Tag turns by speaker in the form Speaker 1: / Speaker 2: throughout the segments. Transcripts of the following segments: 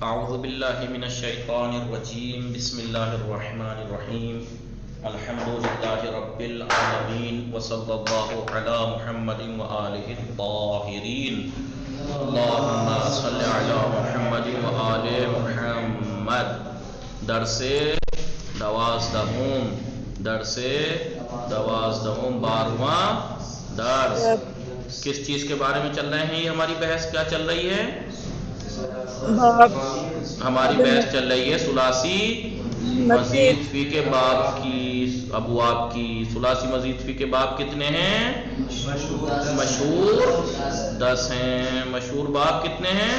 Speaker 1: اعوذ باللہ من الشیطان الرجیم بسم اللہ الرحمن الرحیم الحمد للہ رب العالمین وصلی اللہ علی محمد وآلہ الطاہرین اللہم صلی علی محمد وآل محمد۔ درس دوازدہم 12واں درس۔ کس چیز کے بارے میں چل رہے ہیں؟ یہ ہماری بحث کیا چل رہی ہے؟ ہماری بحث چل رہی ہے ثلاثی مزید فی کے باب کی، ابواب کی۔ ثلاثی مزید فی کے باب کتنے ہیں؟ مشہور 10 ہیں۔ مشہور باب کتنے ہیں؟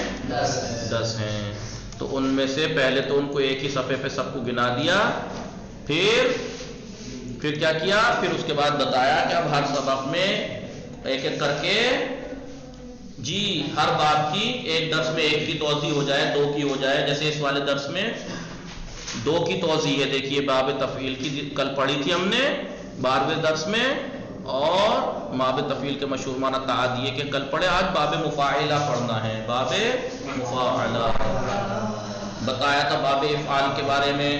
Speaker 1: 10 ہیں۔ تو ان میں سے پہلے تو ان کو ایک ہی صفحے پہ سب کو گنا دیا، پھر کیا کیا؟ پھر اس کے بعد بتایا کہ اب ہر سبق میں ایک ایک کر کے ہر باب کی ایک درس میں ایک کی توضیح ہو جائے، 2 کی ہو جائے۔ جیسے اس والے درس میں 2 کی توضیح ہے، دیکھیے باب تفعیل کی کل پڑھی تھی ہم نے 12ویں درس میں، اور باب تفعیل کے مشہور معنی تعدیہ کے کل پڑھے۔ آج باب مفاعلہ پڑھنا ہے۔ باب مفاعلہ بتایا تھا باب افعال کے بارے میں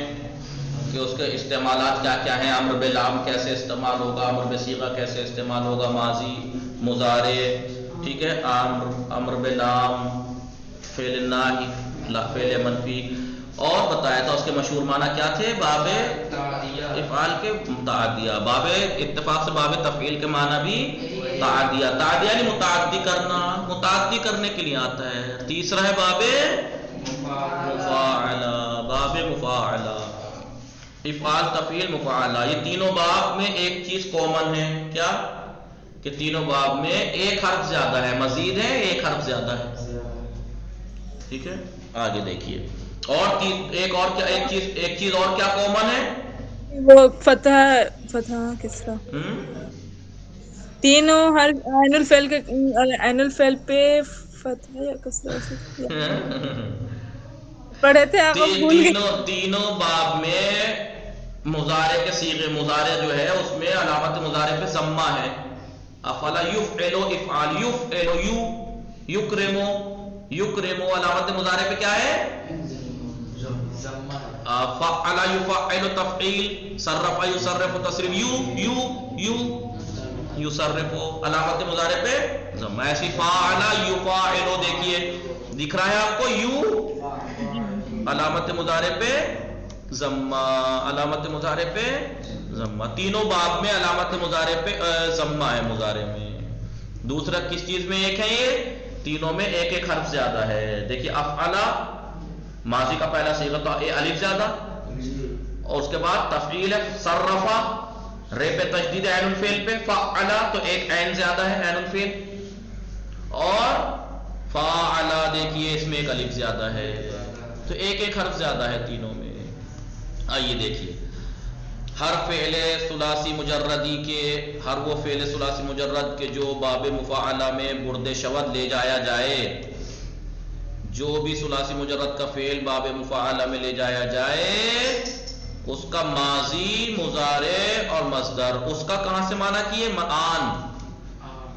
Speaker 1: کہ اس کے استعمالات کیا کیا ہیں، امر باللام کیسے استعمال ہوگا، امر بصیغہ کیسے استعمال ہوگا، ماضی، مضارع، ٹھیک ہے، امر باللام، فعل ناہی، فعل منفی، اور بتایا تھا اس کے مشہور معنی کیا تھے باب افعال کے متعدیہ۔ باب اتفاق سے باب تفعیل کے معنی بھی تعدیہ یعنی متعدی کرنا، متعدی کرنے کے لیے آتا ہے۔ تیسرا ہے باب مفاعلہ، باب مفاعلہ، افعال تفعیل مفاعلہ۔ یہ تینوں باب میں ایک چیز کامن ہے، کیا؟ کہ تینوں باب میں ایک حرف زیادہ ہے، مزید ہے ایک حرف زیادہ ہے، ٹھیک ہے۔ آگے دیکھیے، اور ایک چیز اور کیا کامن ہے؟
Speaker 2: وہ فتح کسرا، تینوں ہر عین الفعل پہ فتح یا کسرا پڑھے تھے آپ بھول گئے۔
Speaker 1: تینوں باب میں مضارع کے صیغے، مضارع جو ہے اس میں علامت مضارع پہ ضمہ ہے۔ افعل یفعل، افعال یفعل، یکرم، علامت مضارع پہ کیا ہے؟ فعل یفعل تفعیل، صرف یصرف تصریف، یصرف، علامت مضارع پہ ضمہ۔ ایسی فعل یفعل، دیکھیے دکھ رہا ہے آپ کو، علامت مضارع پہ ضمہ، علامت مضارع پہ ضمہ۔ تینوں باب میں علامت مضارع پہ ضمہ ہے مضارع میں۔ دوسرا کس چیز میں ایک ہے؟ یہ تینوں میں ایک ایک حرف زیادہ ہے۔ دیکھیے افعل ماضی کا پہلا صیغہ تو الف زیادہ، اور اس کے بعد تفعیل ہے، صرفا رے پہ تشدید عین الفعل پہ، فعل تو ایک عین زیادہ ہے عین الفعل، اور فاعل دیکھیے اس میں ایک الف زیادہ ہے، تو ایک ایک حرف زیادہ ہے تینوں میں۔ آئیے دیکھیے، ہر فعل ثلاثی مجردی کے، ہر وہ فعل ثلاثی مجرد کے جو باب مفاعلہ میں برد شود لے جایا جائے، جو بھی ثلاثی مجرد کا فعل باب مفاعلہ میں لے جایا جائے، اس کا ماضی، مضارع اور مصدر، اس کا کہاں سے معنی کیے؟ آن،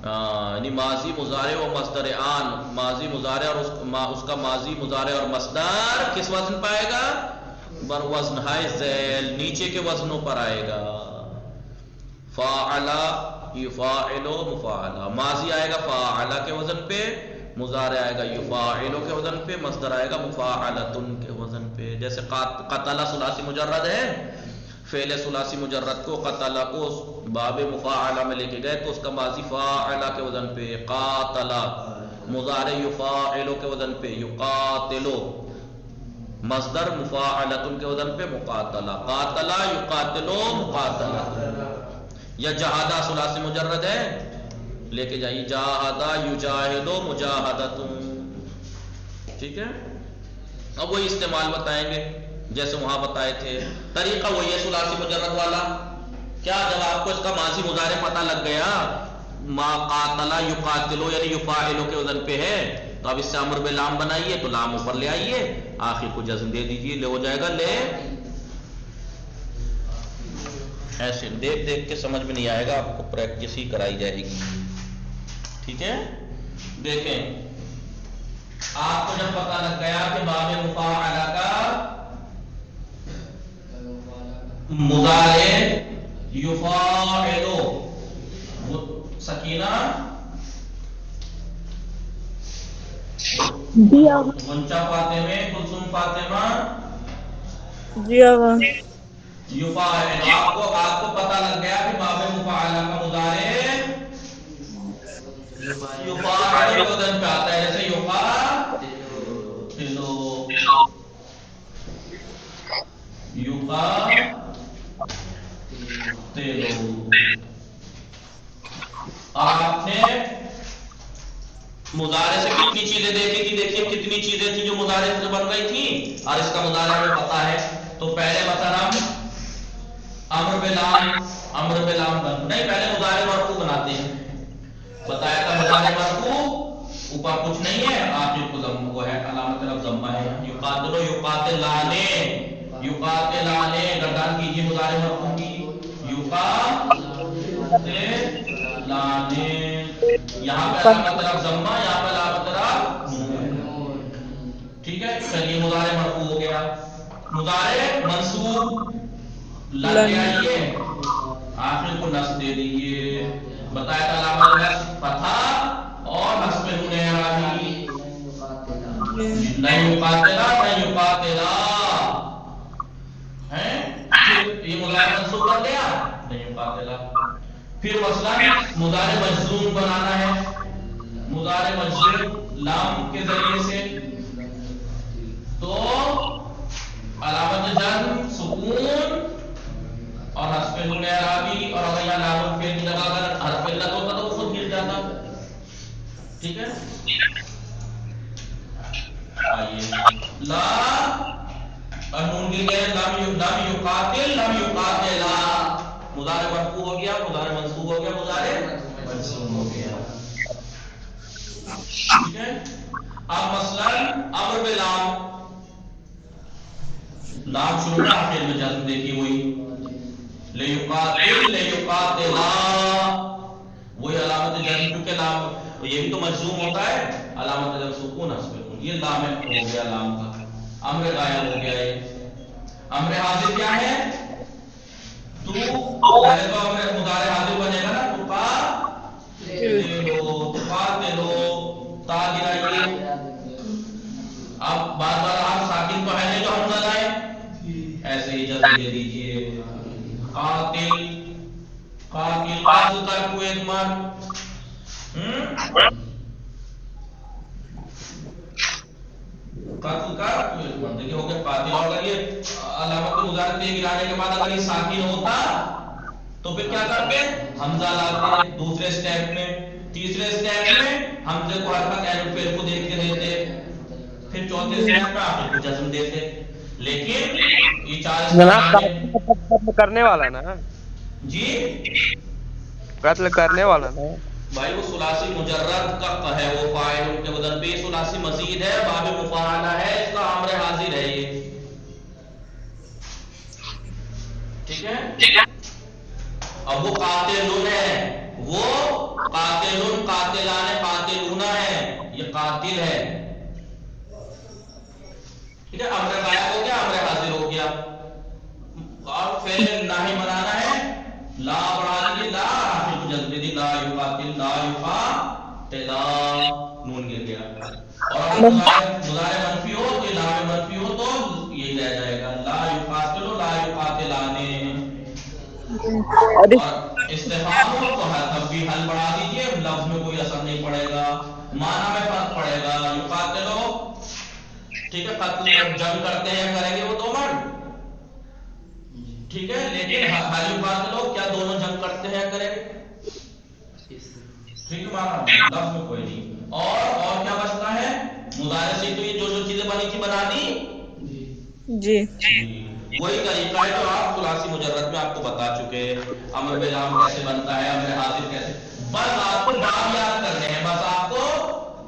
Speaker 1: یعنی ماضی، مضارع و مصدر آن، ماضی، مضارع اور اس کا ماضی، مضارع اور مصدر کس وزن پائے گا؟ بر وزن ہائے ذیل، نیچے کے وزنوں پر آئے گا۔ فاعل یفاعل مفاعلہ، ماضی آئے گا فاعل کے وزن پہ، مضارع آئے گا یفاعل کے وزن پہ، مصدر آئے گا مفاعلۃ کے وزن پہ۔ جیسے قتل ثلاثی مجرد ہے، فعل ثلاثی مجرد کو قتل کو باب مفاعلہ میں لے کے گئے تو اس کا ماضی فاعل کے وزن پہ قاتل، مضارع یفاعل کے وزن پہ یقاتل، مصدر مفاعلۃ کے وزن پہ مقاتلہ، قاتل یقاتل مقاتلہ۔ یا جہادہ ثلاثی مجرد ہے، لے کے جائیے جاہدہ یجاہد مجاہدۃ، ٹھیک ہے۔ اب وہی استعمال بتائیں گے جیسے وہاں بتائے تھے، طریقہ وہی ہے ثلاثی مجرد والا۔ کیا جب آپ کو اس کا ماضی مضارع پتہ لگ گیا، ما قاتل یقاتل یعنی یفاعل کے وزن پہ ہے، تو اب اس سے امر باللام بنائیے، تو لام اوپر لے آئیے، آخر کو جزم دے دیجیے، لے ہو جائے گا لے۔ ایسے دیکھ کے سمجھ میں نہیں آئے گا، آپ کو پریکٹس ہی کرائی جائے گی، ٹھیک ہے۔ دیکھیں آپ کو جب پتہ لگ گیا کہ باب
Speaker 2: दिया
Speaker 1: मुंचा फातिमे, कुलसुम फातिमा,
Speaker 2: दिया हुआ
Speaker 1: युफाइल। आपको पता लग गया कि बाबे मुफाअला का मुजारे युफाइल के वजन पे आता है, जैसे युफातिलो, युफातिलो। आपने मुजारे से कितनी चीजें देखी थी? देखिए कितनी चीजें थी जो मुजारे से बन रही थी, और इसका मुजारे हमें पता है। तो पहले मतलब अम्र बिलाम बन नहीं, पहले मुजारे मरफू बनाते हैं। बताया था मुजारे मरफू ऊपर कुछ नहीं है, आखिर को जम्मा वो है, अलामत तरफ जम्मा है। युकातिलो युकातिलाने गर्दान कीजिए मुजारे मरफू की, युकातिलाने। यहाँ पे अलामत तरफ जम्मा, यहाँ पे अलामत तरफ नून। ठीक है, चलिए मुजारे मरफू हो गया। मुजारे मंसूब लग गया, ये आखिर को नस्ब दे दीजिए। बताया था अलामत नस्ब फतहा और नस्ब नून अराबी। नहीं युकातिला है, फिर ये मुजारे मंसूब लग गया, नहीं युकातिला। फिर मसलन मुजारे मजजूम बनाना है, मुजारे मजजूम लाम के जरिए से, तो अलामत जज़्म सुकून और हस्फ नून अराबी, और अगर यहाँ लामुल फेल की जगह अगर हर्फ इल्लत होता तो वो खुद गिर जाता। ठीक है, आइए ला नून गिर गया, लम युकातिला, मुजारे मरफू हो गया, मुजारे मंसूब हो गया, मुजारे मंसूब हो गया। ठीक है, अब मसलन अम्र बिलाम, लाम शुरू में आखिर में जज्म देखिए, वही ले युकातिला, वही अलामत जज्म, क्योंकि लाम ये भी तो मजजूम होता है, अलामत जज्म सुकून हस्फ नून, ये लाम हो गया लाम का। अम्र गायब हो गया, ये अम्र हाजिर क्या है? तू पहले तो अम्र मुजारे हाजिर बनेगा ना, तुकातिलो, ता गिराइए। अब बार बार आप साकिन को है जो हमजा लाए, ऐसे ही जल्दी दे दीजिए। कातिल कातिल तक को एक मार, कातिल का देखिए हो गया कातिल। और अगर ये अलामत मुजारे पे गिराने के बाद अगर ये साकिन होता तो फिर क्या करते? हमजा लाते दूसरे स्टेप में, तीसरे स्टेप में हमजे को हरकत ऐनुल फेल को देखते रहते, फिर चौथे स्टेप पे आखिर को जज्म देते। लेकिन ये चार
Speaker 3: कत्ल करने वाला ना
Speaker 1: जी,
Speaker 3: कत्ल करने वाला ना
Speaker 1: भाई, वो सुलासी मुजर्रद का है, वो फाइल के बदल पे सुलासी मजीद है, बाबे मुफाअला है, इसका अम्र हाजिर है ये। ठीक है, अब वो कातिलुन है, वो कातिलुन, कातिलाने, कातिलूना है, ये कातिल है। ठीक है, अम्र गायब हो गया, अम्र हाजिर हो गया। और फेल नाही बनाना है, ला बढ़ा दीजिए, ला आखिर को जज्म दे दी, ला युकातिला, नून गिर गया। और अगर मुजारे मंफी हो तो ला में मंफी हो तो यही रह जाएगा, ला युकातिलो, ला युकातिलाने। और इस्तिफाम हो तो तब भी हल बढ़ा दीजिए, लफ्ज में कोई असर नहीं पड़ेगा, माना में फर्क पड़ेगा। युकातिलो, ठीक है, कत्ल जंग करते हैं, करेंगे वो दो मर्द, ठीक है, लेकिन हल युकातिलो क्या दोनों जंग करते हैं, करेंगे, ठीक है, माना लफ्ज में कोई नहीं। और क्या बचता है? मुजारे से तो ये जो चीजें बनी थी बना दी
Speaker 2: जी,
Speaker 1: वही तरीका है जो आप सुलासी मुजर्रद में आपको बता चुके। अम्र बिलाम कैसे बनता है, अम्र हाजिर कैसे, बस आपको बाब याद करने हैं, बस आपको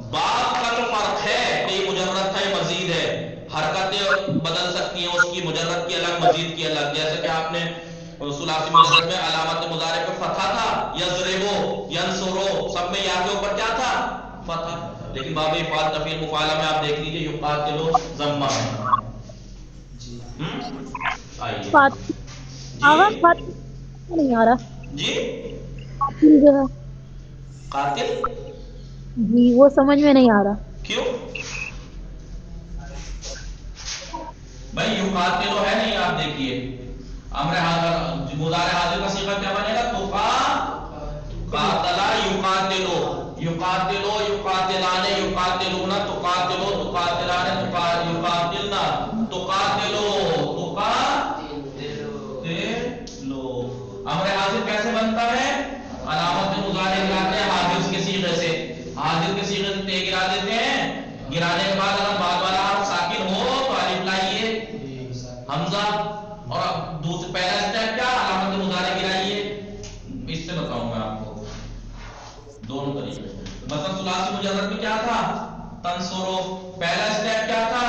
Speaker 1: बाब का जो फर्क है कि ये मुजर्रद था, ये मजीद है, हरकतें बदल सकती हैं उसकी, मुजर्रद की अलग, मजीद की अलग। जैसे कि आपने सुलासी मुजर्रद में अलामत मुजारे पे फतहा था, यज़रिबो, यंसुरो, सब में या के ऊपर क्या था? फतहा। लेकिन बाब इफ़ाल तफ़ील मुफ़ाला में आप देख लीजिए, युकातिलो ज़म्मा है। आइए
Speaker 4: नहीं आ रहा
Speaker 1: जी,
Speaker 4: जो है
Speaker 1: कातिल
Speaker 4: जी, वो समझ में नहीं आ रहा।
Speaker 1: क्यों? भाई युकातिलो है नहीं, आप देखिए अमर हाजिर मुजारे हाजिर का सीगा क्या बनेगा? तुका कातला युकातिलो, युकातिलो युकातिलाने युकातिलूना तुकातिलो तुकातिलाने युकातिलना तुकातिलो तुकातिलो। अमर हाजिर कैसे बनता है? अलामत मुजारे गिराते हैं हाजिर के सीगे से, हाजिर के सीगे से ते गिरा देते हैं, गिराने के बाद अगर बाद वाला हर्फ साकिन हो तो अलिफ लाइए हमजा, और दूसरा पहला स्टेप क्या? अलामत मुजारे गिराइए। इससे बताऊं मैं आपको दोनों तरीके। मतलब सुलासी मुजर्रद में क्या था? तंसुरो, पहला स्टेप क्या था?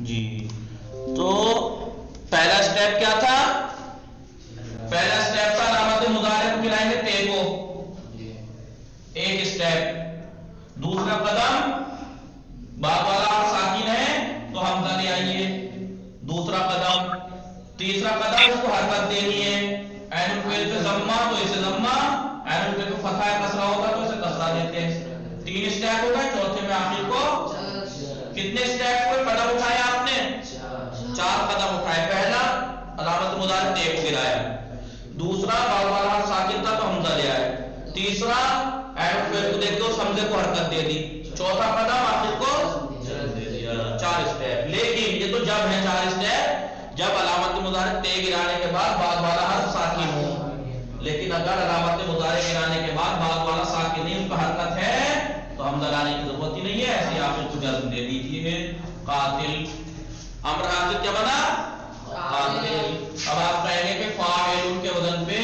Speaker 1: जी, तो पहला स्टेप क्या था? पहला स्टेप था अलामत मुजारे को गिराएंगे ते को, एक स्टेप। दूसरा कदम बाद वाला हर्फ साकिन है तो हमजा ले आइए, दूसरा कदम। तीसरा कदम उसको हरकत देनी है, ऐनुल फेल पे जम्मा तो इसे जम्मा, ऐनुल फेल पे फतहा कसरा होगा तो इसे कसरा देते हैं। 3 स्टेप हो गए, चौथे में आखिर को कितने स्टेप को कदम उठाए आपने? 4 कदम उठाए। पहला अलामत मुजारे ते को गिराया, दूसरा बाद वाला हर्फ साकिन था तो हमजा ले आए, तीसरा ऐनुल फेल को देख के उस हमजे को हरकत दे दी, चौथा कदम आखिर को 4 स्टेप। लेकिन ये तो जब है 4 स्टेप जब अलामत मुजारे ते गिराने के बाद वाला हर्फ साकिन हो। लेकिन अगर अलामत मुजारे गिराने के बाद वाला साकिन नहीं, उसका हरकत है तो हमजा लाने की जरूरत ही नहीं है, ऐसे आप इसको जज्म दे दीजिए। कातिल, अमर हाजिर क्या बना? कातिल। अब आप कहेंगे कि फाइलुन के वजन पे,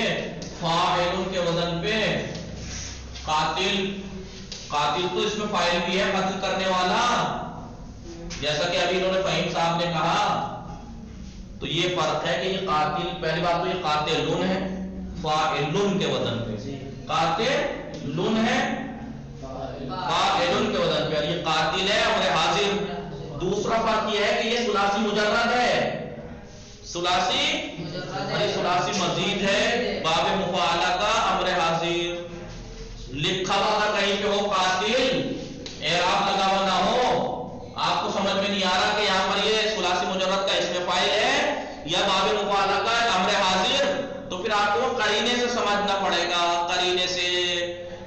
Speaker 1: फाइलुन के वजन पे कातिल, कातिल तो इसमें फाइल भी है, कत्ल करने वाला, जैसा कि अभी इन्होंने फहीम साहब ने कहा। तो ये फर्क है कि ये कातिल, पहली बात तो ये कातिलुन है फाइलुन के वजन पे, कातिलुन है फाइलुन के वजन पे, और ये कातिल है और हाजिर। दूसरा फर्क ये है कि ये सुलासी मुजर्रद है, सुलासी और ये सुलासी मजीद है, बाबे मुफाला का अमर हाजिर। लिखा हुआ अगर कहीं पे हो कातिल, एराब लगा हुआ ना हो, आपको समझ में नहीं आ रहा कि यहाँ पर ये सुलासी मुजर्रद का इसमें फाइल है या बाबे मुफाला का अमर हाजिर, तो फिर आपको करीने से समझना पड़ेगा, करीने से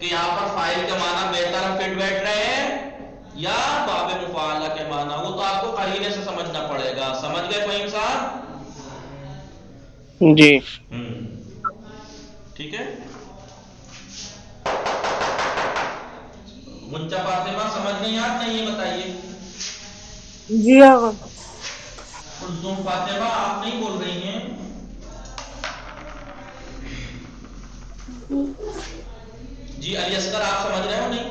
Speaker 1: कि यहाँ पर फाइल के माना बेहतर फिट बैठ रहे हैं या बाबे मुफाला के माना, वो तो आपको करीने से समझना पड़ेगा। समझ गए फहीम साहब?
Speaker 3: जी
Speaker 1: ठीक है। मुंचा फातिमा समझ नहीं याद नहीं, ये बताइए।
Speaker 2: जी हाँ।
Speaker 1: कुलसुम फातिमा आप नहीं बोल रही हैं। जी अली असगर आप समझ रहे हो नहीं?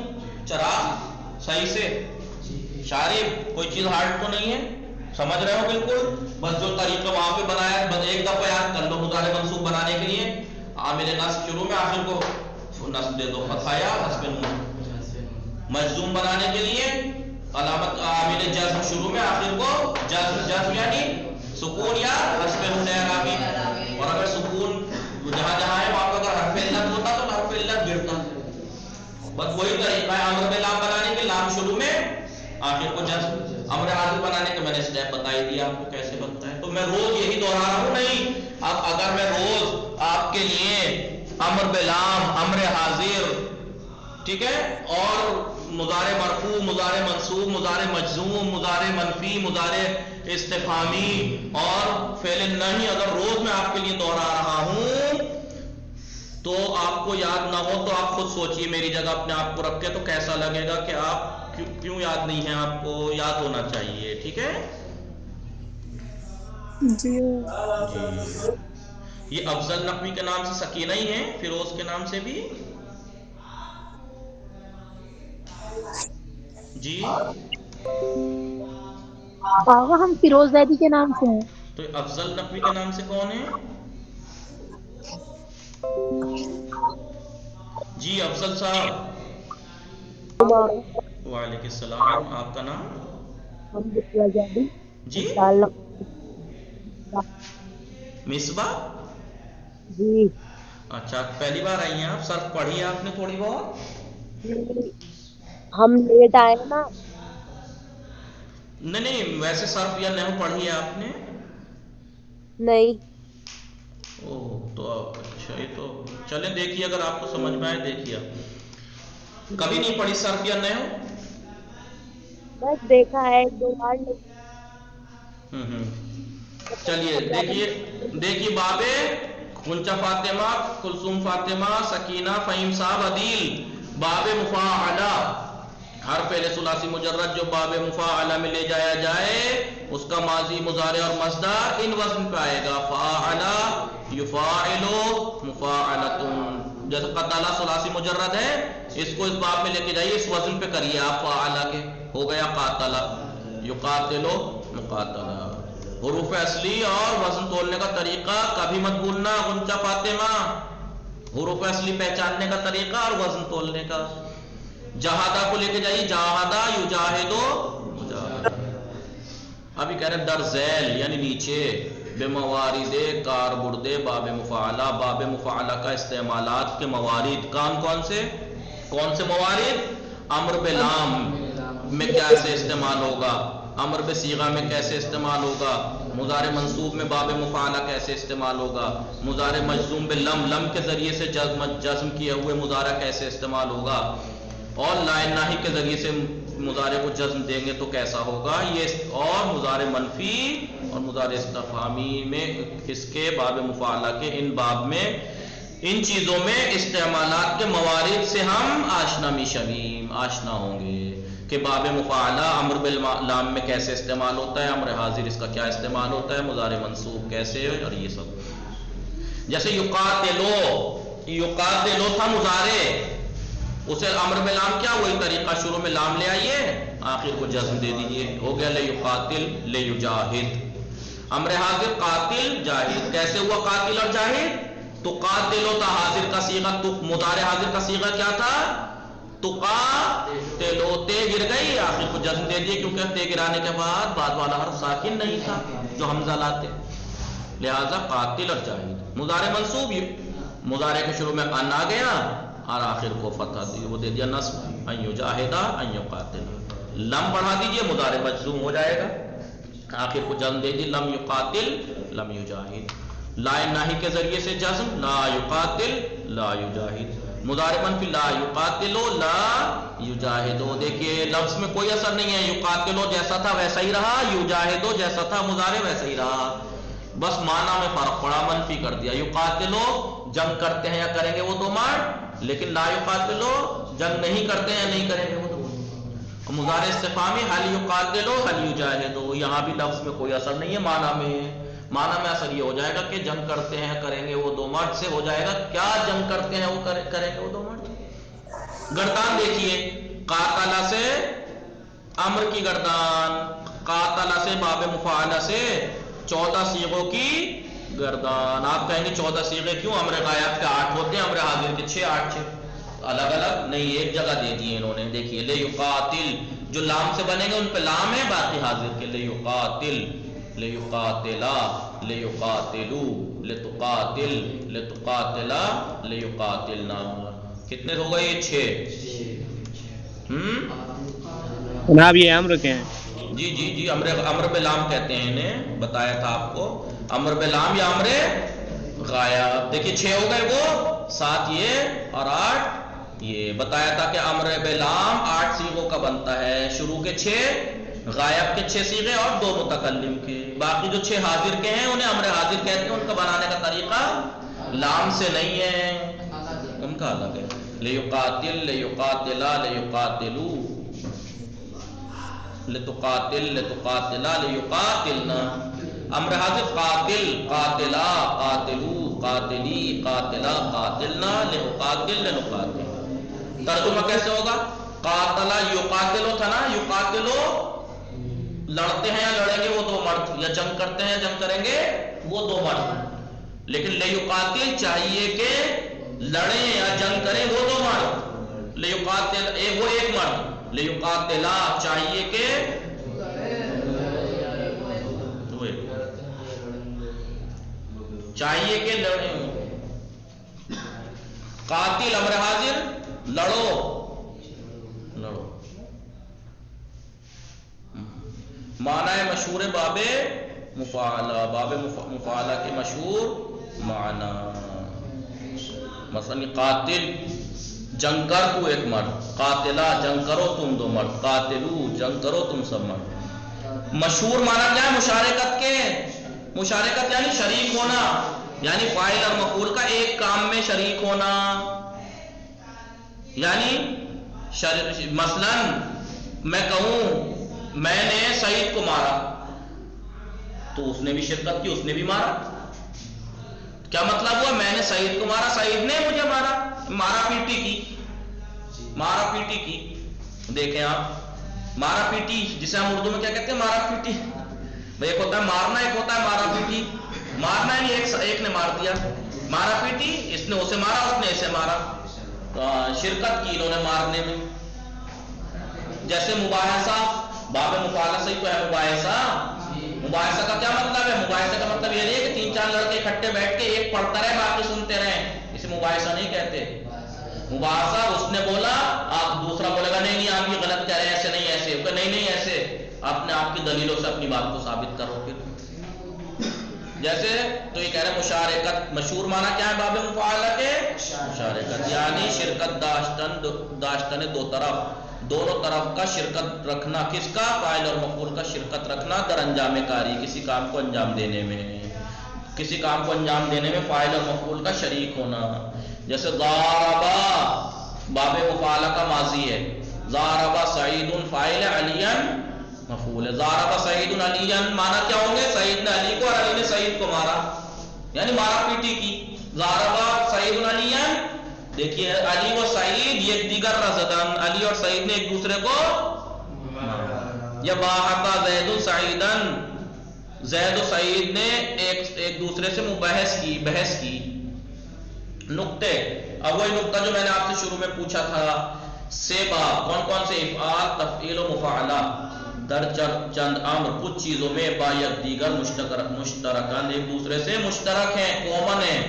Speaker 1: चराग सही से, शारिब कोई चीज हार्ड तो नहीं है, समझ रहे हो बिल्कुल? बस जो तरीका वहां पे बनाया बस एक दफा याद कर लो। मुजारे मंसूब बनाने के लिए आमिल नस्ब शुरू में, आखिर को नस्ब दे दो फतहा या हस्ब नून। मजजूम बनाने के लिए अलामत आमिल जज्म शुरू में, आखिर को जज्म, जज्म यानी सुकून या हस्ब नून अराबी। और अगर सुकून जहां जहां है वहां पर अगर हर्फ इल्लत होता तो हर्फ इल्लत गिरता। बस वही तरीका है अमर में लाम बनाने के, लाम शुरू में आखिर को जज्म। अमर हाजिर बनाने के मैंने स्टेप बता ही दिया आपको कैसे बनता है, तो मैं रोज यही दोहरा रहा हूं नहीं। अब अगर मैं रोज आपके लिए अमर बिलाम, अमर हाजिर, ठीक है, और मुजारे मरफू, मुजारे मंसूब, मुजारे मजजूम, मुजारे मनफी, मुजारे इस्तिफामी और फेल नहीं, अगर रोज मैं आपके लिए दोहरा रहा हूं तो आपको याद ना हो तो आप खुद सोचिए मेरी जगह अपने आप को रख के, तो कैसा लगेगा कि आप क्यों याद नहीं है, आपको याद होना चाहिए। ठीक है
Speaker 2: जी।
Speaker 1: ये अफजल नकवी के नाम से सकीना ही है, फिरोज के नाम से भी जी।
Speaker 4: बाबा हम फिरोज दैदी के नाम से हैं।
Speaker 1: तो अफजल नकवी के नाम से कौन है? जी अफजल साहब। वालेकुम सलाम, आपका नाम? जी मिसबा
Speaker 4: जी।
Speaker 1: अच्छा, पहली बार आई हैं आप? सर्फ पढ़ी है आपने थोड़ी बहुत?
Speaker 5: हम लेट आए ना।
Speaker 1: नहीं नहीं, वैसे सर्फ या नहू पढ़ी है आपने?
Speaker 5: नहीं।
Speaker 1: ओह, तो अच्छा, ये तो चले देखिए, अगर आपको समझ में आए देखिए। कभी नहीं पढ़ी सर्फ या नहू?
Speaker 5: बस देखा है 2 बार।
Speaker 1: चलिए देखिए, देखिए बाबे कुंचा फातिमा, कुलसुम फातिमा, सकीना, फहीम साहब, अदील, बाबे मुफाअला, हर पहले सुलासी मुजर्रद जो बाबे मुफाअला में ले जाया जाए उसका माजी, मुजारे और मस्दर इन वज़न पे आएगा। फाअला, युफाइलु, मुफाअलतुन। जैसे कतला सुलासी मुजर्रद है, इसको इस बाब में लेके जाइए, इस वज़न पे करिए आप फाअला के, हो गया कातला, युकातिलु, मुकातला। हुरूफ असली और वजन तोलने का तरीका कभी मत भूलना गुंचा फातिमा। हुरूफ असली पहचानने का तरीका और वजन तोलने का। जहादा को लेके जाइए, जहादा, युजाहिदो, मुजाहिदा। अभी कह रहे हैं दरजैल यानी नीचे, बेमवारिदे, कारबुर्दे, बाबे मुफाअला। बाबे मुफाअला का इस्तेमालात के मवारिद कौन कौन से मवारिद? अम्र बिलाम में कैसे इस्तेमाल होगा, अमर बे सीगा में कैसे इस्तेमाल होगा, मुजारे मंसूब में बाबे मुफाअला कैसे इस्तेमाल होगा, मुजारे मजजूम बे लम के जरिए से जज्म किए हुए मुजारा कैसे इस्तेमाल होगा, और लाइन नाही के जरिए से मुजारे को जज्म देंगे तो कैसा होगा ये, और मुजारे मनफी और मुजारे इस्तिफहामी में इसके बाबे मुफाअला के इन बाब में इन चीजों में इस्तेमालात के मवारिद से हम आशना मिशमीम आशना होंगे कि बाब मुफाअला अम्र बिल लाम में कैसे इस्तेमाल होता है, अम्र हाजिर इसका क्या इस्तेमाल होता है, मुजारे मंसूब कैसे, और ये सब। जैसे युकातिलो था मुजारे, उसे अम्र बिल लाम क्या, वही तरीका, शुरू में लाम ले आइए, आखिर को जज्म दे दीजिए, हो गया ले युकातिल, ले युजाहिद। अम्र हाजिर कातिल जाहिद, कैसे हुआ कातिल और जाहिद? तो कातिलो था हाजिर का सीगा, तो मुजारे हाजिर का सीगा क्या था? तुका तेलो, ते गिर गई, आखिर को जज्म दे दिए क्योंकि ते गिराने के बाद वाला हर्फ साकिन नहीं था जो हमजा लाते, लिहाजा कातिल और जाहिद। मुजारे मंसूब, मुजारे के शुरू में अन आ गया और आखिर को फतह दी, वो दे दिया नस्ब, अन युजाहिदा अन युकातिल। लम बढ़ा दीजिए, मुजारे मजजूम हो जाएगा, आखिर को जज्म दे दी, लम युकातिल लम युजाहिद। लाइन नाही के जरिए से जज्म, ला युकातिल ला युजाहिद। मुजारे मनफी, ला युकातिलो ला युजाहिदो। देखिए लफ्ज में कोई असर नहीं है, युकातिलो जैसा था वैसा ही रहा, युजाहिदो जैसा था मुजारे वैसा ही रहा, बस माना में फर्क पड़ा, मनफी कर दिया। युकातिलो जंग करते हैं या करेंगे वो दो मार, लेकिन ला युकातिलो जंग नहीं करते हैं नहीं करेंगे वो दो मार। मुजारे इस्तिफहामी, हल युकातिलो हल युजाहिदो, यहाँ भी लफ्ज में कोई असर नहीं है, माना में असर ये हो जाएगा कि जंग करते हैं करेंगे वो दो मर्द से हो जाएगा, क्या जंग करते हैं वो करेंगे वो दो मर्द। गर्दान देखिए, कातला से अम्र की गर्दान, कातला से बाबे मुफाअला से 14 सीगों की गर्दान। आप कहेंगे 14 सीगे क्यों? अम्र गायब के 8 होते हैं, अम्र हाजिर के 6, 8 6 अलग अलग नहीं, एक जगह दे दिए इन्होंने। देखिए ले युकातिल जो लाम से बनेंगे उन पे लाम है, बाकी हाजिर के ले युकातिल, ले युकातिला, ले युकातिलू, ले तुकातिल, ले तुकातिला, ले युकातिलना। कितने हो गए? 6।
Speaker 3: जनाब ये अम्र के हैं?
Speaker 1: जी अम्र बिलाम कहते हैं इन्हें, बताया था आपको, अम्र बिलाम या अम्र गायब। देखिए 6 हो गए वो, 7 ये और 8 ये। बताया था कि अम्र बिलाम 8 सीगों का बनता है, शुरू के 6, गायब के 6 सीगे और 2 मुतकल्लिम के। बाकी जो 6 हाजिर के हैं उन्हें अम्र हाजिर कहते हैं, उनका बनाने का तरीका लाम से नहीं है, उनका अलग है। ले युकातिल, ले युकातिला, ले युकातिलू, ले तुकातिल, ले तुकातिला, ले युकातिलना। अम्र हाजिर कातिल, कातिला, कातिलू, कातिली, कातिला, कातिलना, ले युकातिल, ले नुकातिल। तर्जुमा कैसे होगा? कातला युकातिलो था ना, युकातिलो लड़ते हैं या लड़ेंगे वो दो मर्द, या जंग करते हैं जंग करेंगे वो दो मर्द। लेकिन ले युकातिल चाहिए कि लड़े या जंग करें वो दो मर्द, ले युकातिल वो एक मर्द, ले युकातिला चाहिए कि चाहिए कि लड़े। قاتل امر حاضر لڑو لڑو. معنی مشہور باب مفاعلہ، باب مفاعلہ کے مشہور معنی، مثلا قاتل جنگ کر تو ایک مرد، قاتلہ جنگ کرو تم دو مرد، قاتلو جنگ کرو تم سب مرد. مشہور معنی کیا ہے مشارکت کے؟ مشارکت یعنی شریک ہونا، یعنی فاعل اور مفعول کا ایک کام میں شریک ہونا. یعنی مثلا میں کہوں میں نے سعید کو مارا تو اس نے بھی شرکت کی، اس نے بھی مارا. کیا مطلب ہوا؟ میں نے سعید کو مارا، سعید نے مجھے مارا، مارا پیٹی کی، مارا پیٹی کی. دیکھیں آپ مارا پیٹی جسے ہم اردو میں کیا کہتے ہیں؟ مارا پیٹی. ایک ہوتا ہے مارنا، ایک ہوتا ہے مارا پیٹی. مارنا یعنی ایک نے مار دیا، مارا پیٹی اس نے اسے مارا، اس نے اسے مارا، شرکت کی انہوں نے مارنے میں. جیسے مباحثہ، باب مفاعلہ سے ہی تو ہے مباحثہ. مباحثہ کا کیا مطلب ہے؟ مباحثہ کا مطلب یہ نہیں ہے کہ تین چار لڑکے اکٹھے بیٹھ کے ایک پڑھتا رہے باقی سنتے رہیں، اسے مباحثہ نہیں کہتے. مباحثہ اس نے بولا، آپ دوسرا بولے گا نہیں نہیں آپ یہ غلط کہہ رہے ہیں، ایسے نہیں ایسے، نہیں نہیں ایسے، اپنے آپ کی دلیلوں سے اپنی بات کو ثابت کرو. پھر جیسے تو یہ کہہ رہے مشارکت، مشہور معنی کیا ہے باب مفاعلہ کے؟ مشارکت یعنی شرکت داشتن دو طرف، دونوں طرف کا شرکت رکھنا. کس کا؟ فاعل اور مفعول کا شرکت رکھنا در انجام کاری، کسی کام کو انجام دینے میں، کسی کام کو انجام دینے میں فاعل اور مفعول کا شریک ہونا. جیسے ضاربا باب مفاعلہ کا ماضی ہے، ضاربا سعید فاعل علی مفعول ہے. ضاربا سعید علی معنی کیا ہوں گے؟ سعید نے علی کو اور علی نے سعید کو مارا، یعنی مارا پیٹی کی. ضاربا سعید علی، دیکھیے علی و سعید یہ دیگر رزدن، علی اور سعید نے ایک دوسرے کو مارا. یا باحثا زید سعیدن، زید و سعید نے ایک دوسرے سے بحث کی. نقطے، اب وہی نقطہ جو میں نے آپ سے شروع میں پوچھا تھا، سیبا کون کون سے افعال تفعیل و مفاعلہ در چند امر، کچھ چیزوں میں باید دیگر مشترکان ایک دوسرے سے مشترک ہیں، کومن ہیں.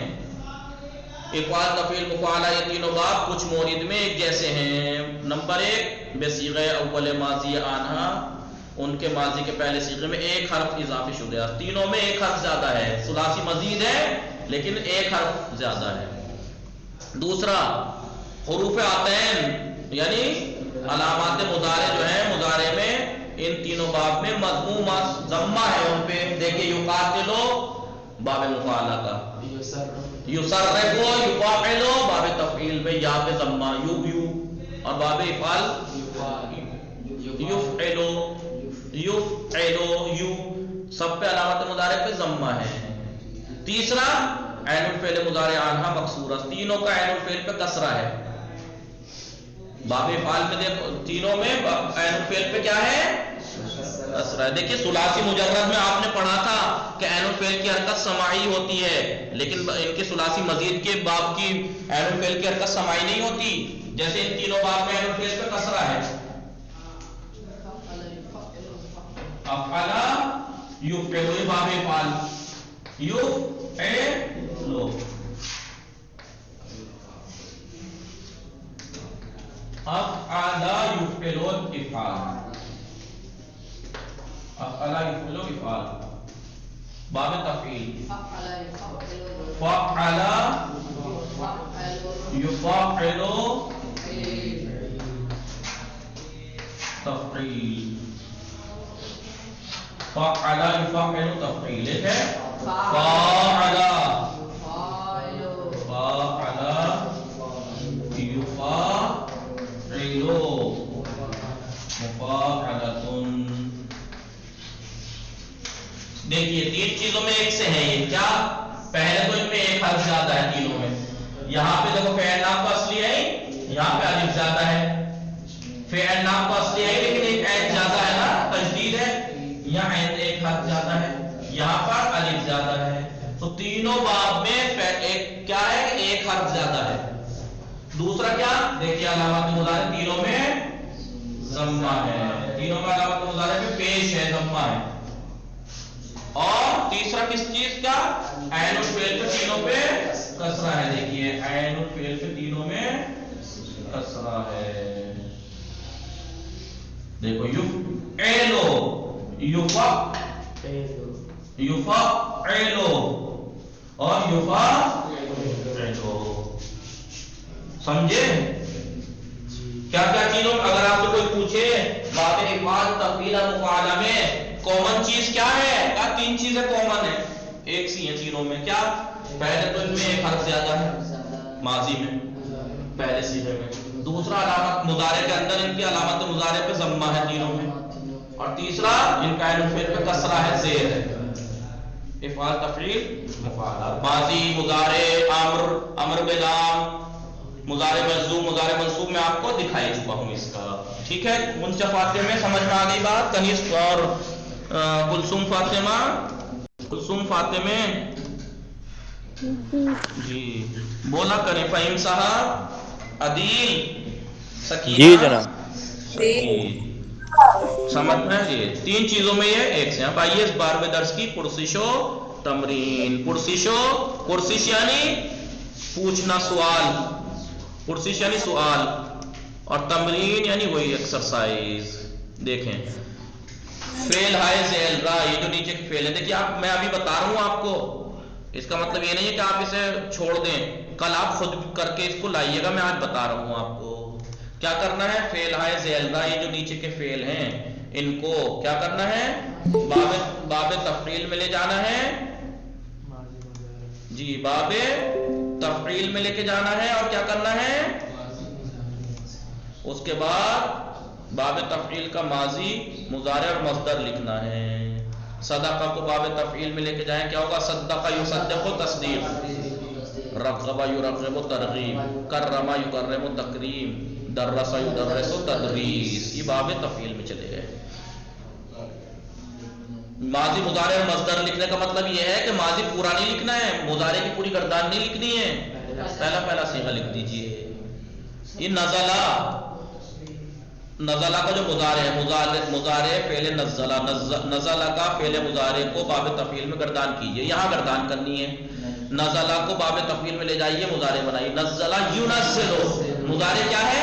Speaker 1: افعال تفعیل مفاعلہ یہ تینوں باب کچھ مورد میں ایک جیسے ہیں. نمبر ایک بصیغہ اول ماضی آنہا، ان کے ماضی کے پہلے صیغے میں ایک حرف اضافی شدہ، تینوں میں ایک حرف زیادہ ہے، ثلاثی مزید ہے لیکن ایک حرف زیادہ ہے. دوسرا حروف عطین یعنی علامات مضارع جو ہیں، مضارع میں ان تینوں باب میں مضموم ضمہ ہے ان پہ. دیکھیں یقاتلو باب مفاعلہ کا، یصرفو یفاعلو باب تفعیل میں یا پہ ضمہ، یو اور باب افعال یفعلو یو، سب پہ علامت مضارع پہ ضمہ ہے. تیسرا عین الفعل مضارع عنہا مکسورہ، تینوں کا عین الفعل پہ کسرہ ہے. باب افعال میں دیکھو تینوں میں عین الفعل پہ کیا ہے؟ کسرہ ہے. دیکھیے ثلاثی مجرد میں آپ نے پڑھا تھا کہ عین الفعل کی حرکت سماعی ہوتی ہے، لیکن ان کے ثلاثی مزید کے باب کی عین الفعل کی حرکت سماعی نہیں ہوتی. جیسے ان تینوں باب میں عین الفعل پہ کسرہ ہے. افعلا یفعلو باب افعال، یفعلو افعلا یفعلو افعال، افعلا یفعلو افعال باب تفعیل. فعلا یفعلو تفعیل، فعلا یفعلو تفعیل ہے. فعلا یفعلو مفاعلۃ. دیکھیے تین چیزوں میں ایک سے ہیں یہ کیا؟ پہلے تو ان میں ایک حرف زیادہ ہے تینوں میں. یہاں پہ دیکھو فعل نام کو اصلی ہے، یہاں پہ الف زیادہ ہے. فعل نام کو اصلی ہے لیکن ایک عین زیادہ ہے نا، تجدید ہے، یہاں عین ایک حرف زیادہ ہے، یہاں پر الف زیادہ ہے. تو تینوں باب میں ایک کیا ہے؟ ایک حرف زیادہ ہے. دوسرا کیا؟ دیکھیے علامات مضارع تینوں میں ضمہ ہے، تینوں میں علامات مضارع میں پیش ہے، ضمہ ہے. اور تیسرا کس چیز کا؟ عین الفعل پہ تینوں پہ کسرہ ہے. دیکھیے عین الفعل پہ تینوں میں کسرہ ہے. دیکھو یفعلو یفعلو اور یفعلو. سمجھے کیا کیا چیزوں میں؟ اگر آپ سے کوئی پوچھے باب افعال تفعیل اور مفاعلہ میں کامن چیز کیا ہے؟ کیا تین چیزیں کامن ہیں، ایک سی ہیں تینوں میں. کیا؟ پہلے تو ان میں ایک حرف زیادہ ہے ماضی میں پہلے صیغے میں. دوسرا علامت مضارع کے اندر ان کی علامت مضارع پہ ضمہ ہے تینوں میں. اور تیسرا ان کا عین الفعل پہ کسرہ ہے، زیر ہے. افعال تفعیل مفاعلہ ماضی مضارع امر بلام مضارع مجزوم مضارع منصوب میں آپ کو دکھائی چکا ہوں اس کا. ٹھیک ہے. منچا فاطمہ میں سمجھ میں آ گئی بات. کنیز اور کلثوم فاطمہ جی بولا کریں. فہیم صاحب، عدیل، سکینہ.
Speaker 3: جی جناب.
Speaker 1: جی سمجھ میں جی. تین چیزوں میں یہ ایک سے. اب آئیے اس 12ویں درس کی پرسش و تمرین. پرسش یعنی پوچھنا، سوال. پرسش یعنی سوال، اور تمرین یعنی وہی ایکسرسائز. دیکھیں فعل ہائے زیل را، یہ جو نیچے کے فعل ہے. دیکھیے آپ، میں ابھی بتا رہا ہوں آپ کو، اس کا مطلب یہ نہیں ہے کہ آپ اسے چھوڑ دیں. کل آپ خود کر کے اس کو لائیے گا. میں آج بتا رہا ہوں آپ کو کیا کرنا ہے. فعل ہائے زیل را، یہ جو نیچے کے فعل ہیں ان کو کیا کرنا ہے؟ باب تفعیل میں لے جانا ہے. جی باب تفعیل میں لے کے جانا ہے. اور کیا کرنا ہے؟ اس کے بعد باب تفعیل کا ماضی مضارع اور مصدر لکھنا ہے. صدقہ کو باب تفعیل میں لے کے جائیں، کیا ہوگا؟ صدقہ یصدق تصدیق، رغب یرغب ترغیب، کرم یکرم تکریم، درس یدرس تدریس. یہ باب تفعیل میں چلے گئے. ماضی مضارع اور مصدر لکھنے کا مطلب یہ ہے کہ ماضی پورا نہیں لکھنا ہے، مضارع کی پوری گردان نہیں لکھنی ہے. پہلا صیغہ لکھ دیجئے. یہ نزلہ کا جو مضارع ہے، مضارع فعل نزلہ کا فعل مضارع کو باب تفعیل میں گردان کیجئے. یہاں گردان کرنی ہے. نزلہ کو باب تفعیل میں لے جائیے، مضارع بنائیے. نزلہ ینزلو، مضارع کیا ہے؟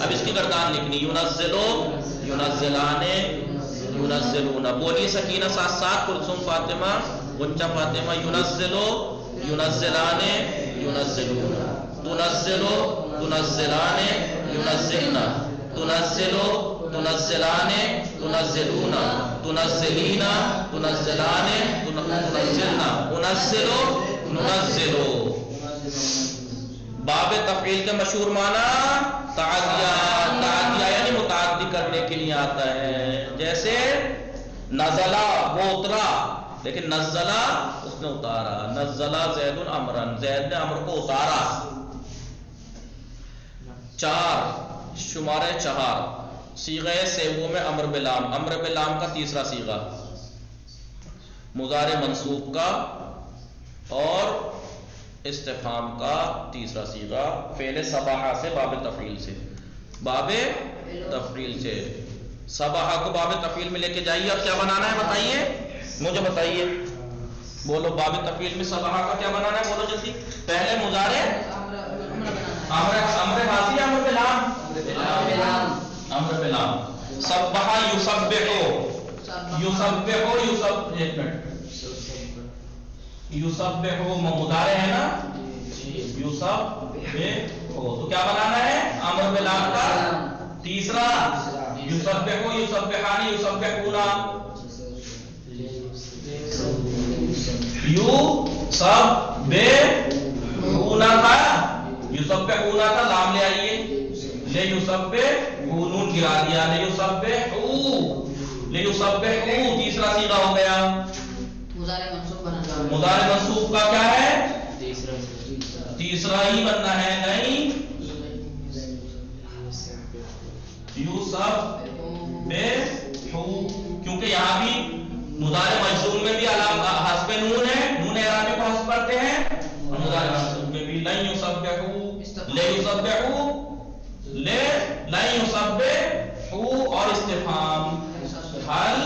Speaker 1: اب اس کی گردان لکھنی. ینزلو، ینزلانے، ینزلون. بولیے سکینہ ساتھ ساتھ. کلثوم فاطمہ، غنچہ فاطمہ. ینزلو، ینزلانے، ینزلون. تنزلو، تنزلانے، ینزلن. تنزلو، تنزلانے، تنزلون. تنزلین، تنزلانے، تنزلن. انزلو، ننزلو. باب تفعیل کے مشہور معنی تعدیہ یعنی متعدی کرنے کے لیے آتا ہے. جیسے نزلہ وہ اترا، لیکن نزلہ اس نے اتارا. نزلہ زید امرن، زید نے امر کو اتارا. 4 شمارے 4 صیغہ سیغوں میں امر بلام. امر بلام کا تیسرا صیغہ مضارع منصوب کا اور استفہام کا تیسرا صیغہ فعل صباحہ سے باب تفعیل سے. باب تفعیل سے صباحہ کو باب تفعیل میں لے کے جائیے. اور کیا بنانا ہے بتائیے، مجھے بتائیے. بولو باب تفعیل میں صباحہ کا کیا بنانا ہے؟ بولو جلدی. پہلے مضارع امر ماضی امر بلام. امر بلام. صبح یصبح، یصبح ایک منٹ. یصبح مضارع ہے نا، یصبح. تو کیا بنانا ہے؟ امر بلام کا تیسرا. یصبح، یصبحان، یصبحون. یصبحون کا یصبحون کا لام لے آئیے. لے یصبحون گرا دیا. لے یصبحو، لے یصبحو تیسرا صیغہ ہو گیا. مضارع منصوب کا کیا ہے؟ تیسرا ہی بننا ہے. نہیں یصبحو، کیونکہ یہاں بھی مضارع مجزوم میں بھی حذف نون ہے. نون اعرابی کو حذف کرتے ہیں. اور مضارع منصوب میں بھی لن یصبحو، لے یصبحو، لے لن یصبحو. اور استفہام حل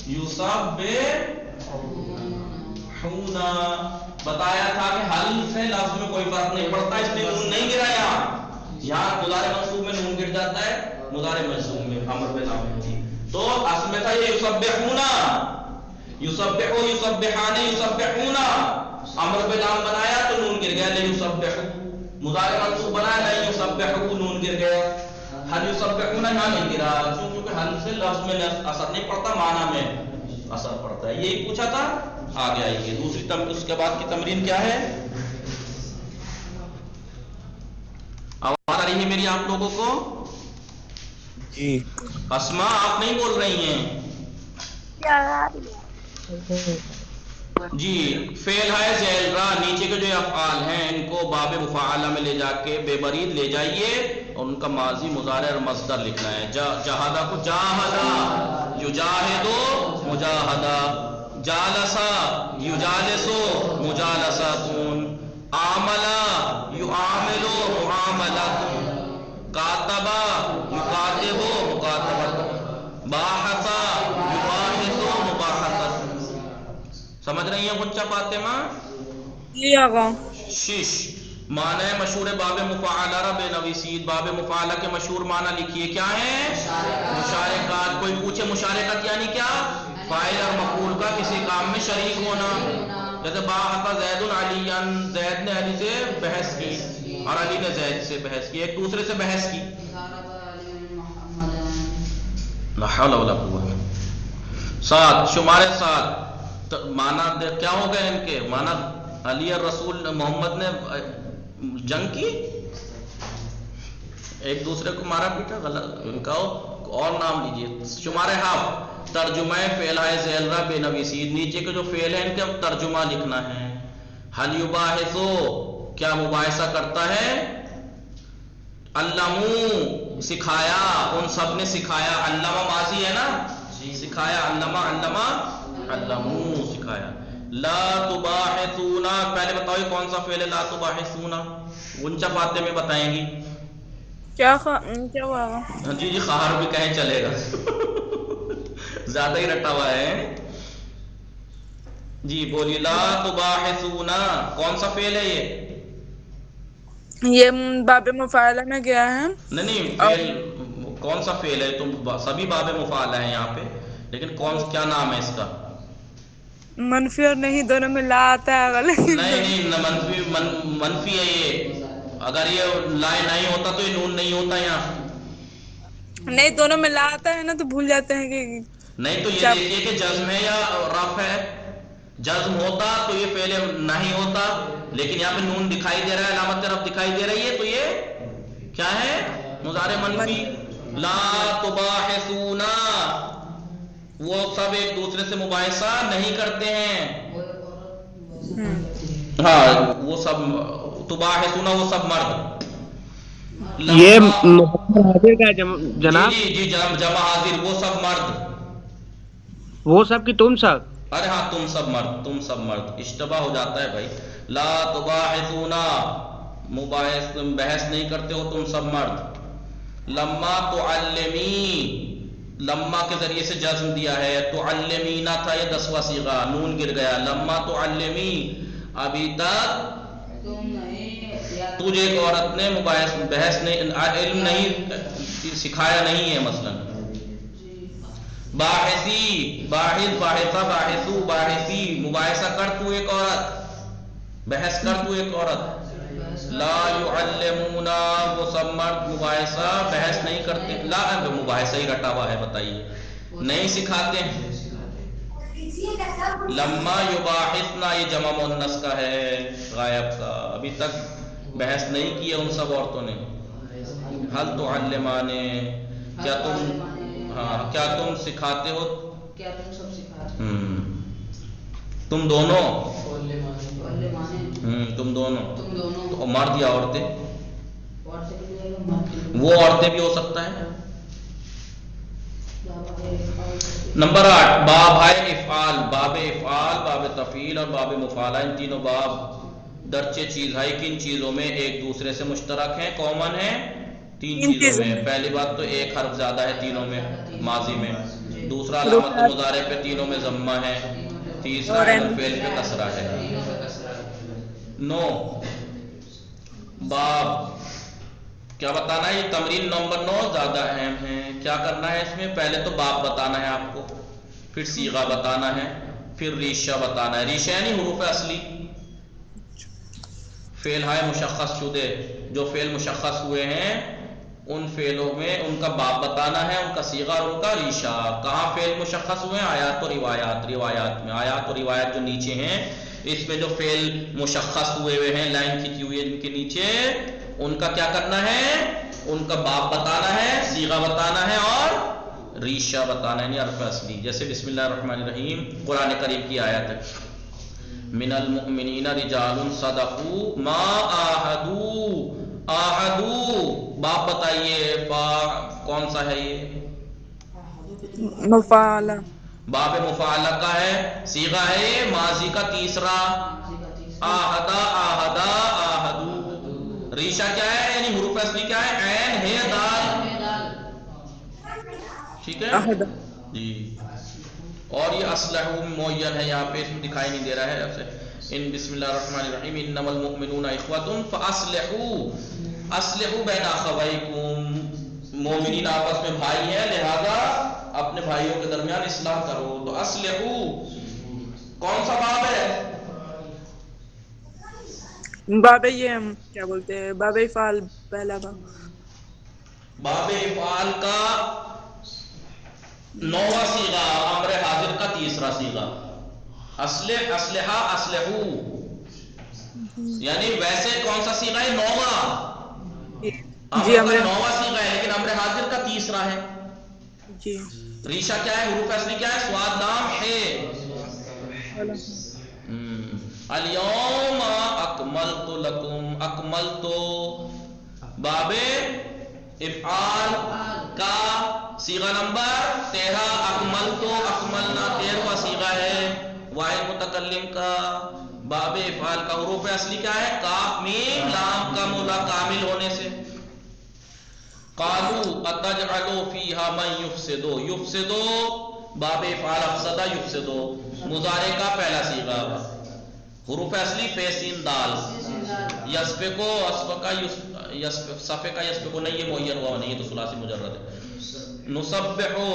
Speaker 1: یصبحون. युसब्बिहूना, बताया था कि हल से लफ्ज में कोई फर्क नहीं पड़ता, इसलिए नून नहीं गिरा। यहाँ मुजारे मंसूब में नून गिर जाता है, मुजारे मंसूब में अमर पे नाम है। तो असल में था ये युसब्बिहूना, युसब्बिहू, युसब्बिहाने, युसब्बिहूना, अमर पे नाम बनाया तो नून गिर गया, ले युसब्बिहू। मुजारे मंसूब बनाया नहीं, युसब्बिहू, नून गिर गया। हल युसब्बिहूना यहाँ नहीं गिरा, क्योंकि हल से लफ्ज में असर नहीं पड़ता, माना में असर पड़ता है। यही पूछा था, आगे आइए। दूसरी उसके बाद की तमरीन क्या है? आवाज आ रही है मेरी आप लोगों को?
Speaker 3: जी।
Speaker 1: अस्मा आप नहीं बोल रही हैं जी। फेल है ज़ैलरा, नीचे के जो अफ़आल हैं इनको बाब मुफ़ाअला में ले जाके बेबरीद ले जाइए और उनका माजी, मुज़ारे और मस्दर लिखना है। जहादा को जाहदा, युजाहिदो मुजाहदा, जालसा युजालिसु मुजालसातुन, आमला युआमिलु मुआमलातुन, कातबा युकातिबु मुकातबतुन, बाहसा युबाहिसु मुबाहसतुन। समझ रही हैं बच्चा फातिमा?
Speaker 2: जी आगा।
Speaker 1: शिश माना है मशहूर बाब मुफ़ाअला बेनवीसीद, बाब मुफ़ाअला के मशहूर माना लिखिए, क्या है? मुशारिकात। कोई पूछे मुशारिकात यानी क्या? फाइल और मफूल का किसी काम में शरीक होना। जैसे बाहका ज़ैदुन अलियन, ज़ैद ने अली से बहस की और अली ने ज़ैद से बहस की, एक दूसरे से बहस की। ला हौला वला कुव्वता। सात, शुमारे सात, तो माना क्या हो गए इनके? माना अली और रसूल मोहम्मद ने जंग की, एक दूसरे को मारा पीटा, गलत इनका और नाम लीजिए। शुमारे हाफ, तर्जुमा फेल है ज़ैलरा बेनवीसीद, नीचे के जो फेल है इनके तर्जुमा लिखना है। हल युबाहिसु, क्या मुबाहिसा करता है? अल्लमू, सिखाया, उन सब ने सिखाया। अल्लमा माजी है ना, सिखाया। अल्लमा, अल्लमा, अल्लमू, सिखाया। ला तुबाहिसूना, पहले बताओ कौन सा फेल है ला तुबाहिसूना? उनचा फाते में बताएंगी
Speaker 2: क्या हुआ?
Speaker 1: जी जी, खार भी कहें चलेगा ज्यादा ही रटा हुआ है जी। बोलिए, ला तुबाहिसूना कौन सा फेल है
Speaker 2: ये बाबे मुफ़ाअला में गया है।
Speaker 1: नहीं फेल कौन सा फेल है? तुम सभी बाबे मुफ़ाअला है यहाँ पे, लेकिन क्या नाम है इसका?
Speaker 2: मनफी और नहीं दोनों में ला आता है अगर
Speaker 1: नहीं मनफी है ये। अगर ये ला नहीं होता तो ये नून नहीं होता यहाँ।
Speaker 2: नहीं, दोनों में ला आता है ना, तो भूल जाते हैं कि
Speaker 1: नहीं। तो ये देखिए कि जज्म है या रफ है। जज्म होता तो ये पहले नहीं होता, लेकिन यहाँ पे नून दिखाई दे रहा है, अलामत रफ दिखाई दे रही है, तो ये क्या है? मुज़ारे मनफी। ला तुबाहिसूना, वो सब एक दूसरे से मुबाहिसा नहीं करते हैं। हाँ, वो सब तुबाहिसूना, वो सब मर्द।
Speaker 3: ये हाजिर का जनाब?
Speaker 1: जी जी, जमा हाजिर, वो सब मर्द।
Speaker 3: वो सब कि तुम सब?
Speaker 1: अरे हाँ, तुम सब मर्द, तुम सब मर्द। इश्तबा हो जाता है भाई। ला तुबाहिसूना, मुबाहिस, बहस नहीं करते हो तुम सब मर्द। लम्मा तुअल्लिमी, लम्मा के जरिए से जज्म दिया है। तुअल्लिमीना था ये 10वां सीगा, नून गिर गया। लम्मा तुअल्लिमी, अभी तक तुझे एक औरत ने बहस नहीं, इल्म नहीं सिखाया नहीं है। मसलन बाहिसी, बाहिस, बाहिसा, बाहिसू, बाहिसी, मुबाहिसा कर तू एक औरत, बहस कर तू एक औरत। ला युअल्लिमूना, वो सब मर्द मुबाहिसा बहस नहीं करते। ला मुबाहिसा ही रटा हुआ है, बताइए, नहीं सिखाते हैं। लम्मा युबाहिसना, ये जमा मुन्नस का है, गायब का। अभी तक बहस नहीं की है उन सब औरतों ने। हल तुअल्लिमाने, क्या तुम, हाँ, क्या तुम सिखाते हो?
Speaker 6: क्या तुम सब सिखाते हो?
Speaker 1: तुम दोनों, तुम दोनों, तो मर्द या औरतें? वो औरतें भी हो सकता है। नंबर 8, बाब है इफ़आल, बाब इफ़आल, बाब तफ़ील और बाब मुफ़ाला। इन तीनों बाब दरचे चीज है, किन चीजों में एक दूसरे से मुश्तरक हैं, कॉमन है? 3 चीजों में। पहली बात तो एक हर्फ ज्यादा है तीनों में, माजी में। दूसरा अलामत मुज़ारे पे तीनों में ज़म्मा है। तीसरा एनुल फेल पे कसरा है। 9 बाब क्या बताना है? ये तमरीन नंबर 9 ज्यादा अहम है। क्या करना है इसमें? पहले तो बाब बताना है आपको, फिर सीगा बताना है, फिर रीशा बताना है। रीशा यानी हुरूफ असली, फेल हाय मुशख्खस शुदे, जो फेल मुशख्खस हुए हैं उन फेलों में उनका बाब बताना है, उनका सीगा और उनका रीशा। कहाँ फेल मुशख्खस हुए हैं? आयात और रिवायात। रिवायात में आयात और रिवायात जो नीचे हैं, इसमें जो फेल मुशख्खस हुए हैं, लाइन खींची हुई है जिनके नीचे, उनका क्या करना है? उनका बाब बताना है, सीगा बताना है और रीशा बताना है, अर्फ असली। जैसे बिस्मिल्लाहिर्रहमानिर्रहीम कुरान करीम की आयत है, मिनल मुमिनीना रिजालुन सदकू मा आहदू। आहदू बाप बताइए, कौन सा है ये?
Speaker 2: मुफाला।
Speaker 1: बाब मुफाला का है, सीगा है ये माजी का तीसरा, आहदा आहदा आहदू। रीशा क्या है यानी हुरूफ असली क्या है? ऐन है दाल, ठीक है
Speaker 2: अहद।
Speaker 1: जी। और ये असलहू मुय्यन है, यहाँ पे इसमें दिखाई नहीं दे रहा है ऐसे। इन बिस्मिल्लाहिर्रहमानिर्रहीम इन्नमल मुमिनूना इख्वतुन फअस्लिहू अस्लिहू बैन अखवैकुम। मोमिनीन आपस में भाई हैं, लिहाजा अपने भाइयों के दरमियान इस्लाह करो। तो अस्लिहू कौन सा बाब है?
Speaker 2: बाबे ये हम क्या बोलते हैं, बाबे फाल पहला बाब।
Speaker 1: बाब इफाल का 9वां सीगा, अम्र हाजिर का तीसरा सीगा। अस्लिह अस्लिहा अस्लिहू यानी वैसे कौन सा सीगा है? 9वां।
Speaker 2: जी अम्र
Speaker 1: 9वां सीगा है, लेकिन अम्र हाजिर का तीसरा है
Speaker 2: जी।
Speaker 1: रीशा क्या है? हुरूफ असली क्या है? स्वाद नाम है। अल-यौमा अकमलतु लकुम, अकमलतु बाबे इफ़आल का सीगा नंबर 13, अकमलतु अकमलना 13वां सीगा है वाहिद मुतकल्लिम का। बाबे इफ़आल का हुरूफ असली क्या है? काफ मीम लाम का मुला कामिल होने से। कालू अतजअलु फीहा मन युफ्सिदु, युफ्सिदु बाबे इफ़आल अफसदा युफ्सिदु, मुजारे का पहला सीगा। हुरूफ असली फेसीन दाल, यस्फे को अस्फका सफे का यस्फे को नहीं, ये मुय्यन हुआ नहीं, ये तो सुलासी मुजर्रद है। नुसब्बिहु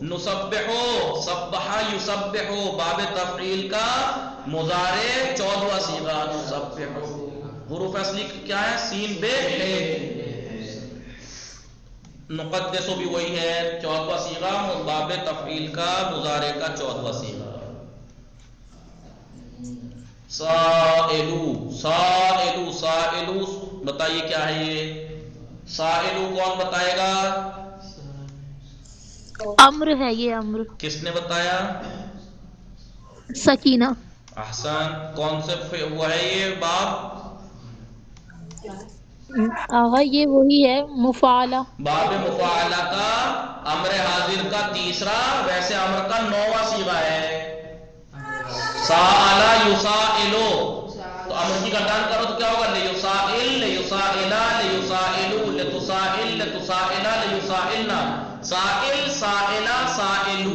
Speaker 1: नुसब्बिहु सब्बहा युसब्बिहु बाब तफईल का मुजारे 14वां सीगा नुसब्बिहु। हुरूफ असली क्या है? सीन बे है। नुक़द्दिसु भी वही है, 14वां सीगा बाब तफईल का मुजारे का 14वां सीगा। साइलू साइलू साइलू बताइए क्या है ये? साइलू कौन बताएगा?
Speaker 4: अम्र है ये, अम्र।
Speaker 1: किसने बताया?
Speaker 4: सकीना।
Speaker 1: अहसन। कौन से वो है ये बाब?
Speaker 4: आगा ये वही है, मुफाला।
Speaker 1: बाब मुफाला का अम्र हाजिर का तीसरा, वैसे अम्र का 9वां सीगा है। साला युसाइलो, तो अम्र की गठान करो तो क्या होगा? ले युसाइल ले युसाइला ले युसाइलू ले तुसाइल ले तुसाइला ले युसाइलना। साइल साइला साइलू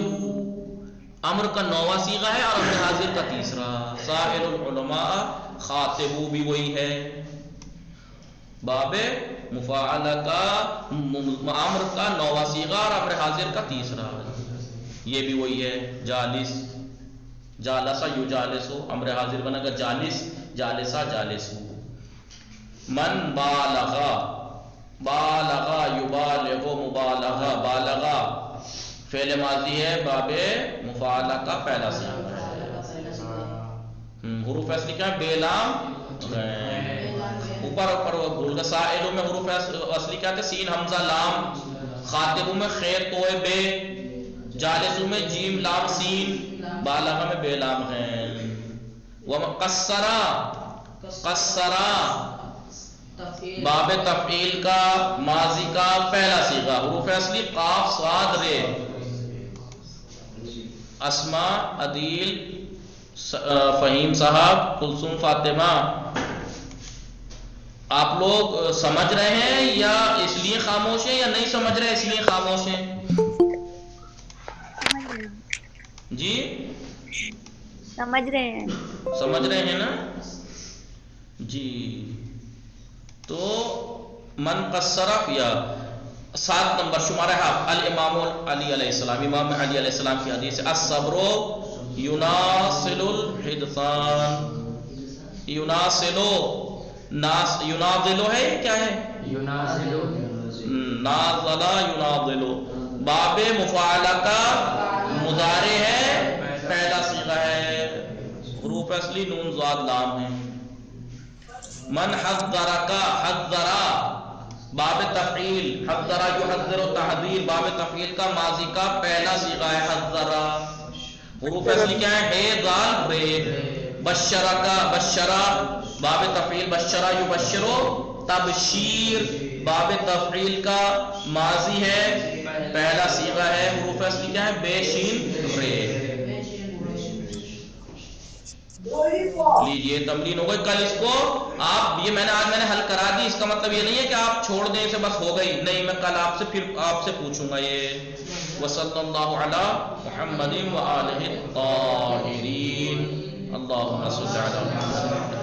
Speaker 1: अम्र का 9वां सीगा है और अम्र हाजिर का तीसरा। साइलुल उलमा खातिबू भी वही है। बाबे मुफाला का अम्र का 9वां सीगा और अम्र हाजिर का तीसरा, ये भी वही है। जालिस जालसा युजालिसु, अम्र हाजिर बनेगा जालिस जालिसा जालिसु। मन बालगा बालगा युबालिगु मुबालगा, बालगा फेल माजी है, बाबे मुफाला का पहला सीगा है। हुरूफ असली क्या? बेलाम ऊपर ऊपर भूल गया। साइलू में हुरूफ असली क्या थे? सीन हमजा लाम, खातिबू में खैर तोए बे, जालिसू में जीम लाम सीन, बालगा में बेलाम है। वह कस्सरा कस्सरा बाब तफईल का माजी का पहला सीगा, हुरूफ असली काफ स्वाद रे। अस्मा अदील फहीम साहब कुलसुम फातिमा, आप लोग समझ रहे हैं या इसलिए खामोश हैं, या नहीं समझ रहे इसलिए खामोश हैं? जी
Speaker 5: समझ रहे हैं।
Speaker 1: समझ रहे हैं ना जी। तो मन कस्सरा या 7 नंबर शुमार है अल इमाम अली अलैहिस्सलाम, इमाम अली अलैहिस्सलाम की हदीस अस्सब्रो युनासिलुल हिदसान, युनासिलो नास युनादिलो है, क्या है नाज़ला युनादिलो, बाबे मुफ़ाला का मुजारे है, पहला सीगा है, हरूफ असली नून ज़ाद लाम है। मन हज़्ज़रा का हज़्ज़रा बाब तफ़ईल, हज़्ज़रा युहज़्ज़िरु तहज़ीर बाब तफ़ईल का माजी का पहला सीगा है हज़्ज़रा, हरूफ असली क्या है हे ज़ाल रे। बशरा का बशरा बाब तफ़ईल बशरा युबश्शिरु तबशीर बाब तफ़ईल का माजी है, पहला सीगा है, हरूफ असली क्या है बेशीन रे। लीजिए तमरीन हो गई। कल इसको आप ये मैंने हल करा दी, इसका मतलब ये नहीं है कि आप छोड़ दें इसे बस हो गई, नहीं, मैं कल आपसे फिर आपसे पूछूंगा ये। वसल्लल्लाहु अला मुहम्मदिन व आलिहि ताहिरीन, अल्लाहुम्मा सल्लि अला मुहम्मद।